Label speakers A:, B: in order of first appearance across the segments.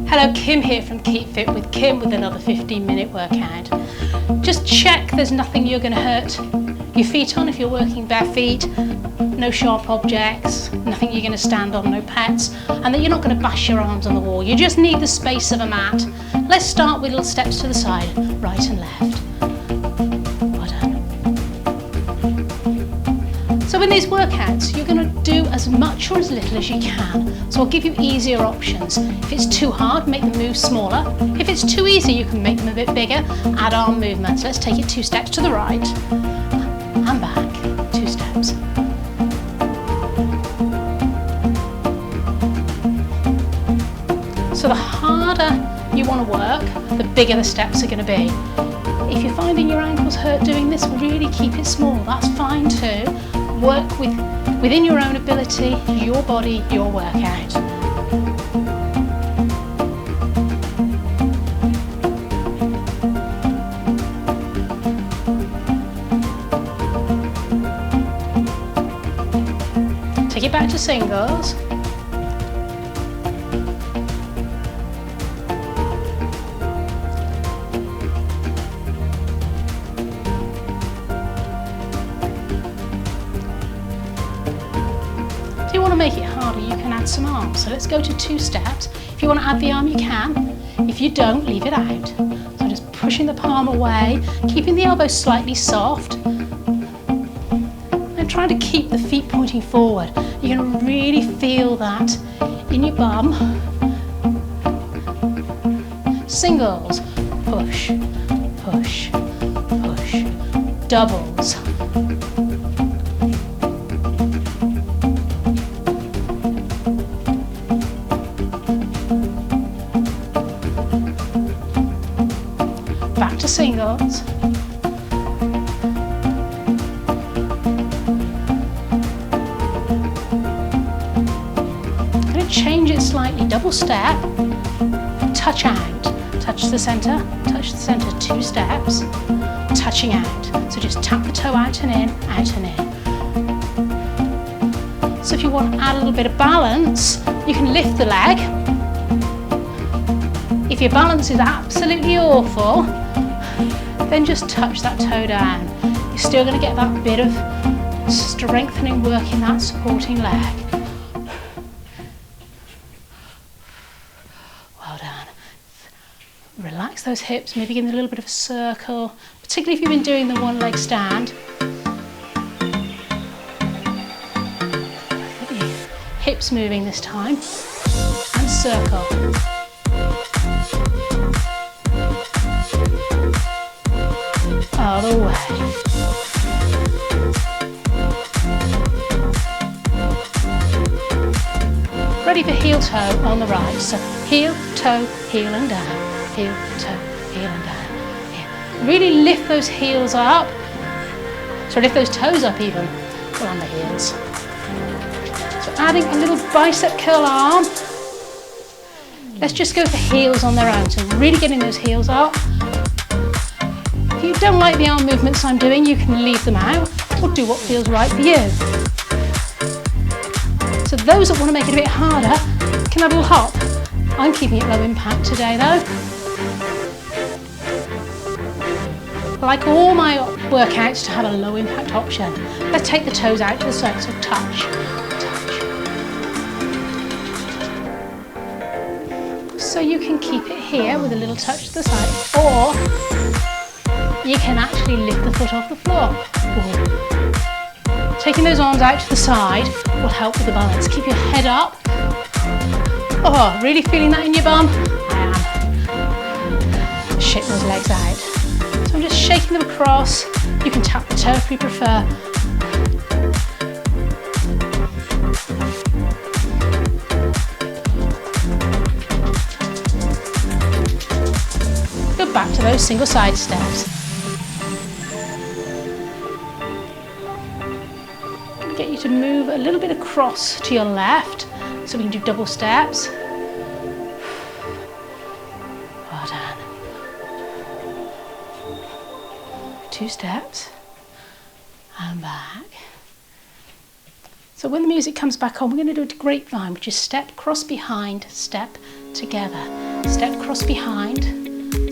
A: Hello, Kim here from Keep Fit with Kim with another 15-minute workout. Just check there's nothing you're going to hurt your feet on if you're working bare feet, no sharp objects, nothing you're going to stand on, no pets, and that you're not going to bash your arms on the wall. You just need the space of a mat. Let's start with little steps to the side, right and left. Well done. So in these workouts, you're going to do as much or as little as you can. So I'll give you easier options. If it's too hard, make the moves smaller. If it's too easy, you can make them a bit bigger. Add arm movements. Let's take it 2 steps to the right and back, 2 steps. So the harder you want to work, the bigger the steps are going to be. If you're finding your ankles hurt doing this, really keep it small. That's fine too. Work within your own ability, your body, your workout. Take it back to singles. If you want to make it harder, you can add some arms. So let's go to 2 steps. If you want to add the arm, you can. If you don't, leave it out. So just pushing the palm away, keeping the elbow slightly soft, and trying to keep the feet pointing forward. You're going to really feel that in your bum. Singles, push, push, push. Doubles. Back to singles. I'm going to change it slightly. Double step, touch out, touch the centre, 2 steps, touching out. So just tap the toe out and in, out and in. So if you want to add a little bit of balance, you can lift the leg. If your balance is absolutely awful, then just touch that toe down. You're still going to get that bit of strengthening work in that supporting leg. Well done. Relax those hips, maybe give them a little bit of a circle, particularly if you've been doing the 1 leg stand. Get the hips moving this time, and circle. Other way. Ready for heel toe on the right. So heel, toe, heel and down. Heel, toe, heel and down. Heel. Really lift those heels up. So lift those toes up even. Go on the heels. So adding a little bicep curl arm. Let's just go for heels on their own. So really getting those heels up. If you don't like the arm movements I'm doing, you can leave them out or do what feels right for you. So those that want to make it a bit harder can have a little hop. I'm keeping it low impact today though. I like all my workouts to have a low impact option. Let's take the toes out to the side, so touch, touch. So you can keep it here with a little touch to the side, or you can actually lift the foot off the floor. Ooh. Taking those arms out to the side will help with the balance. Keep your head up. Oh, really feeling that in your bum? I am. Shake those legs out. So I'm just shaking them across. You can tap the toe if you prefer. Go back to those single side steps. Get you to move a little bit across to your left so we can do double steps. Well done. 2 steps and back. So when the music comes back on, we're going to do a grapevine, which is step, cross, behind, step, together. Step, cross, behind,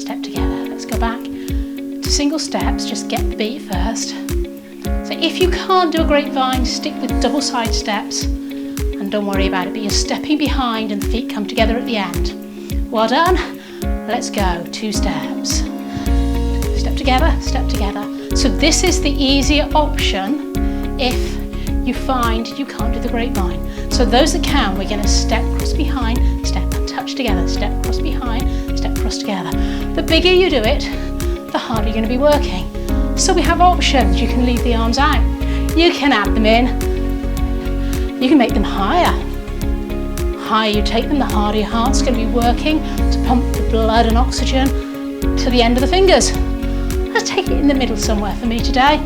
A: step, together. Let's go back to single steps, just get the beat first. So if you can't do a grapevine, stick with double side steps and don't worry about it, but you're stepping behind and the feet come together at the end. Well done. Let's go, 2 steps. Step together, step together. So this is the easier option if you find you can't do the grapevine. So those that can, we're going to step, cross, behind, step, touch together, step, cross, behind, step, cross, together. The bigger you do it, the harder you're going to be working. So we have options. You can leave the arms out. You can add them in. You can make them higher. Higher you take them, the harder your heart's going to be working to pump the blood and oxygen to the end of the fingers. Let's take it in the middle somewhere for me today.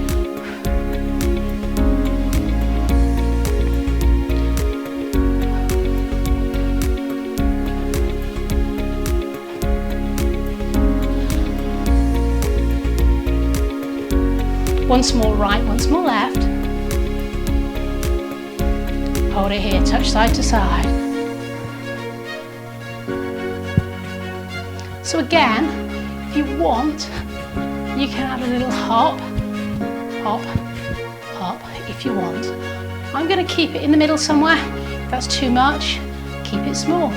A: Once more right, once more left. Hold it here, touch side to side. So again, if you want, you can add a little hop, hop, hop if you want. I'm going to keep it in the middle somewhere. If that's too much, keep it small.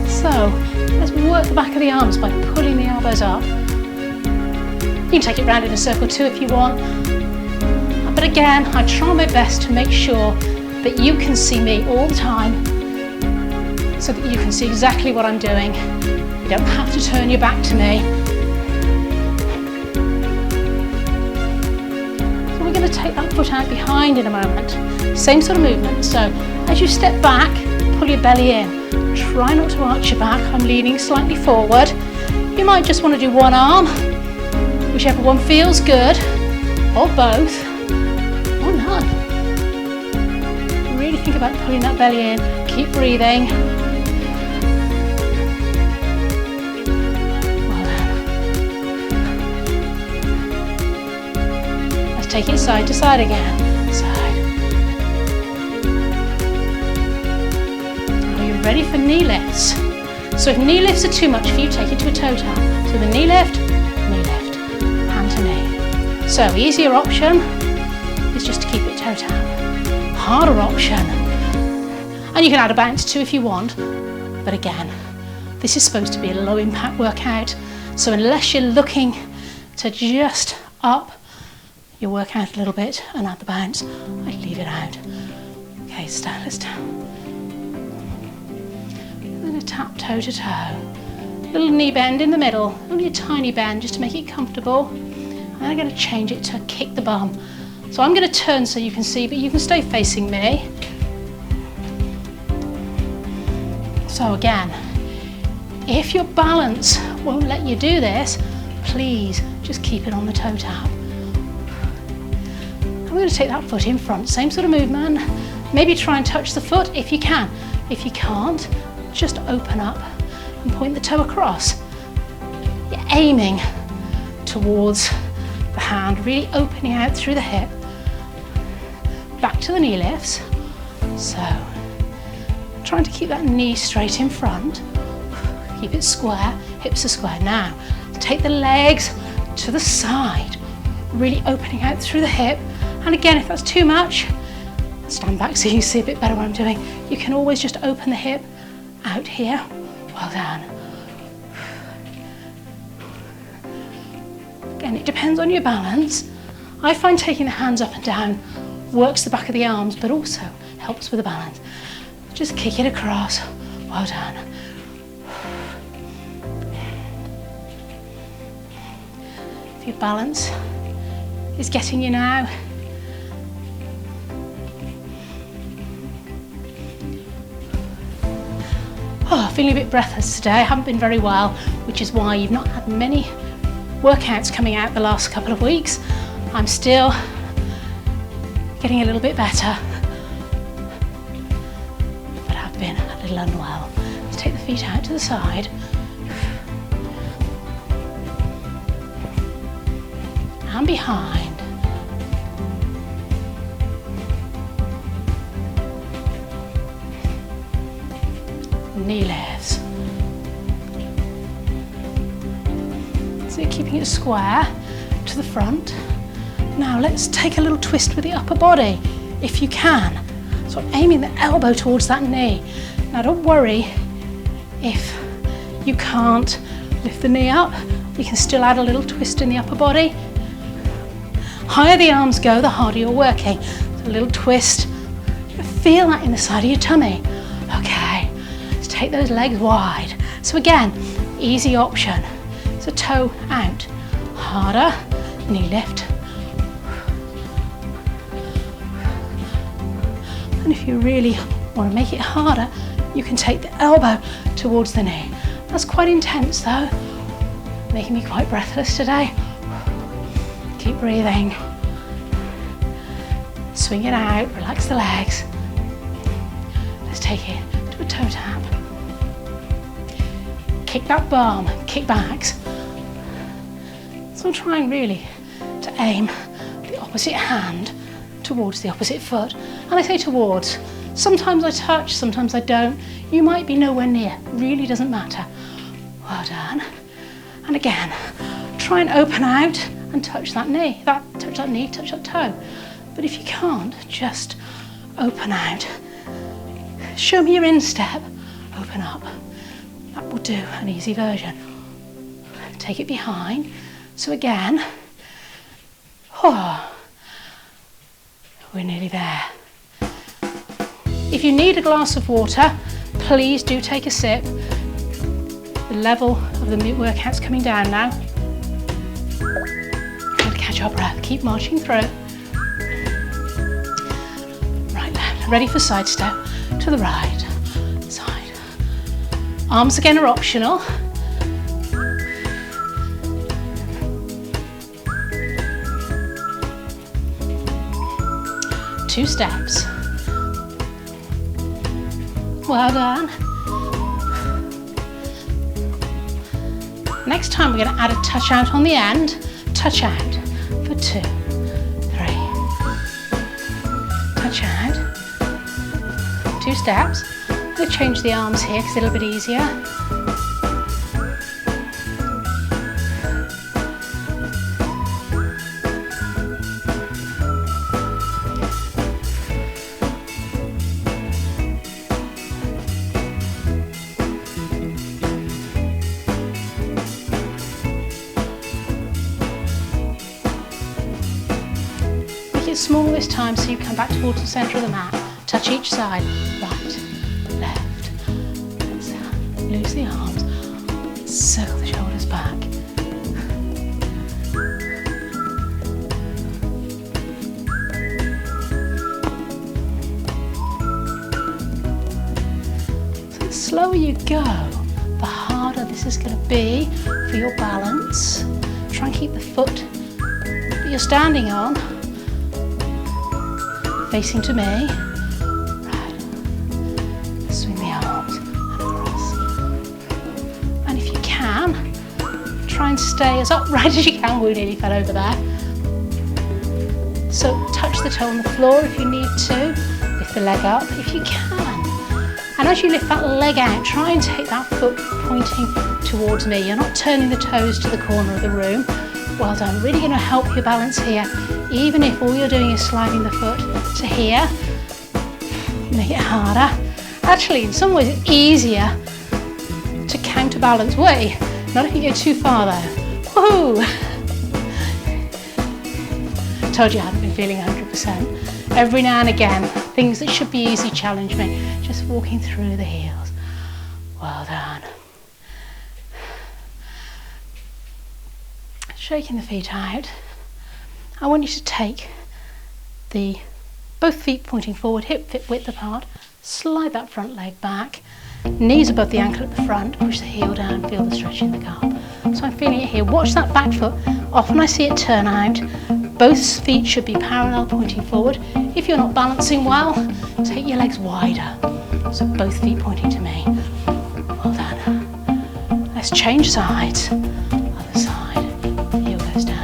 A: So let's work the back of the arms by pulling the elbows up. You can take it round in a circle too if you want. But again, I try my best to make sure that you can see me all the time so that you can see exactly what I'm doing. You don't have to turn your back to me. So we're going to take that foot out behind in a moment. Same sort of movement. So as you step back, pull your belly in. Try not to arch your back. I'm leaning slightly forward. You might just want to do one arm. Whichever one feels good, or both, or none. Really think about pulling that belly in, keep breathing. Well done. Let's take it side to side again. Side. Are you ready for knee lifts? So if knee lifts are too much for you, take it to a toe tap. So the knee lift, hand to knee. So easier option is just to keep it toe tap. Harder option, and you can add a bounce too if you want, but again, this is supposed to be a low impact workout, so unless you're looking to just up your workout a little bit and add the bounce, I'd leave it out. Okay, stand, let's down. I'm going to tap toe to toe. Little knee bend in the middle, only a tiny bend just to make it comfortable. And I'm going to change it to kick the bum. So I'm going to turn so you can see, but you can stay facing me. So again, if your balance won't let you do this, please just keep it on the toe tap. I'm going to take that foot in front, same sort of movement. Maybe try and touch the foot if you can. If you can't, just open up and point the toe across. You're aiming towards the hand, really opening out through the hip. Back to the knee lifts. So, trying to keep that knee straight in front. Keep it square, hips are square. Now, take the legs to the side, really opening out through the hip. And again, if that's too much, stand back so you see a bit better what I'm doing. You can always just open the hip out here. Well done. Again, it depends on your balance. I find taking the hands up and down works the back of the arms, but also helps with the balance. Just kick it across. Well done. If your balance is getting you now, feeling a bit breathless today. I haven't been very well, which is why you've not had many workouts coming out the last couple of weeks. I'm still getting a little bit better, but I've been a little unwell. Let's take the feet out to the side. And behind. knee lifts. So you're keeping it square to the front. Now let's take a little twist with the upper body, if you can. So I'm aiming the elbow towards that knee. Now don't worry if you can't lift the knee up, you can still add a little twist in the upper body. Higher the arms go, the harder you're working. So a little twist. Feel that in the side of your tummy. Okay, let's take those legs wide. So again, easy option. So toe out, harder, knee lift. And if you really want to make it harder, you can take the elbow towards the knee. That's quite intense though, making me quite breathless today. Keep breathing. Swing it out, relax the legs. Let's take it to a toe tap. Kick that bum, kick backs. So I'm trying really to aim the opposite hand towards the opposite foot. And I say towards. Sometimes I touch, sometimes I don't. You might be nowhere near, really doesn't matter. Well done. And again, try and open out and touch that knee, touch that toe. But if you can't, just open out. Show me your instep, open up. That will do an easy version. Take it behind. So again, we're nearly there. If you need a glass of water, please do take a sip. The level of the workout's coming down now. Gotta catch our breath, keep marching through. Right, left, ready for side step, to the right, side. Arms again are optional. Two steps. Well done. Next time we're going to add a touch out on the end. Touch out for 2, 3. Touch out. 2 steps. I'm going to change the arms here because it's a little bit easier. Small this time so you come back towards the centre of the mat. Touch each side, right, left. Loose the arms, circle the shoulders back. So the slower you go, the harder this is going to be for your balance. Try and keep the foot that you're standing on facing to me. Right. Swing the arms and across. And if you can, try and stay as upright as you can. We nearly fell over there. So touch the toe on the floor if you need to. Lift the leg up if you can. And as you lift that leg out, try and take that foot pointing towards me. You're not turning the toes to the corner of the room. Well done. Really going to help your balance here. Even if all you're doing is sliding the foot to here, make it harder. Actually, in some ways, it's easier to counterbalance. Wait, not if you go too far though. Woohoo! Told you I hadn't been feeling 100%. Every now and again, things that should be easy challenge me. Just walking through the heels. Well done. Shaking the feet out. I want you to take both feet pointing forward, hip width apart, slide that front leg back, knees above the ankle at the front, push the heel down, feel the stretch in the calf. So I'm feeling it here. Watch that back foot. Often I see it turn out. Both feet should be parallel pointing forward. If you're not balancing well, take your legs wider. So both feet pointing to me. Well done. Let's change sides. Other side. Heel goes down.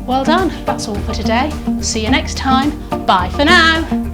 A: Well done, that's all for today. See you next time. Bye for now.